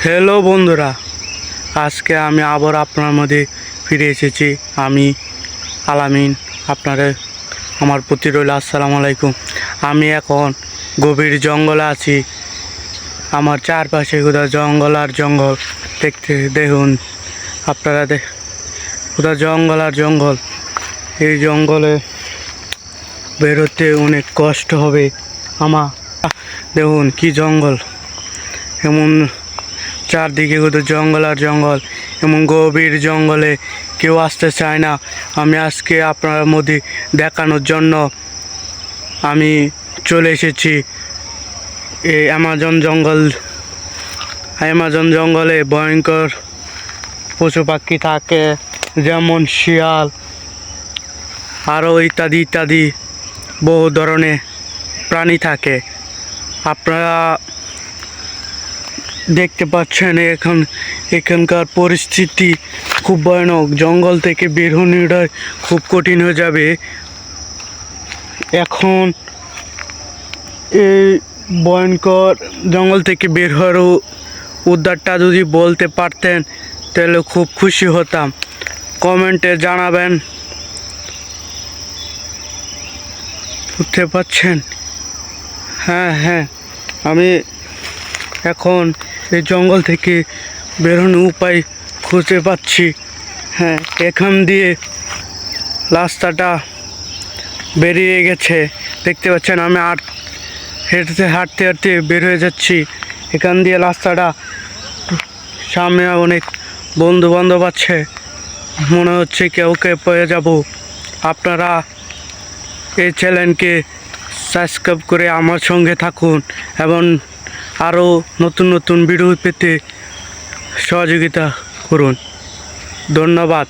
Hello বন্ধুরা, আজকে আমি আবার আপনার মধ্যে ফিরে এসেছি। আমি আলামিন। আপনারা আমার প্রতি রইল আসসালামু আলাইকুম। আমি এখন গভীর জঙ্গলে আছি। আমার চারপাশে কোথাও জঙ্গল আর জঙ্গল দেখুন আপনারা কোথাও জঙ্গল আর জঙ্গল। এই জঙ্গলে বেরোতে অনেক কষ্ট হবে আমার। দেখুন কি জঙ্গল, এমন চারদিকে কোথাও জঙ্গল আর জঙ্গল, এমন গভীর জঙ্গলে কেউ আসতে চায় না। আমি আজকে আপনার মধ্যে দেখানোর জন্য আমি চলে এসেছি এই অ্যামাজন জঙ্গলে ভয়ঙ্কর পশু পাখি থাকে, যেমন শিয়াল, আরও ইত্যাদি ইত্যাদি বহু ধরনের প্রাণী থাকে। আপনারা দেখতে পাচ্ছেন এখানকার পরিস্থিতি খুব ভয়ানক। জঙ্গল থেকে বের হওয়াটা খুব কঠিন হয়ে যাবে। এখন এই ভয়ঙ্কর জঙ্গল থেকে বের হওয়ার উদ্ধারটা যদি বলতে পারতেন তাহলে খুব খুশি হতাম। কমেন্টে জানাবেন। বুঝতে পারছেন? হ্যাঁ, আমি এখন এই জঙ্গল থেকে বেরোনোর উপায় খুঁজে পাচ্ছি। হ্যাঁ, এখান দিয়ে রাস্তাটা বেরিয়ে গেছে, দেখতে পাচ্ছেন। আমি হাঁটতে হাঁটতে বের হয়ে যাচ্ছি এখান দিয়ে রাস্তাটা। সামনে অনেক বন্ধু বান্ধব আছে, মনে হচ্ছে কেউকে পেয়ে যাব। আপনারা এই চ্যানেলকে সাবস্ক্রাইব করে আমার সঙ্গে থাকুন এবং আরও নতুন নতুন ভিডিও পেতে সহযোগিতা করুন। ধন্যবাদ।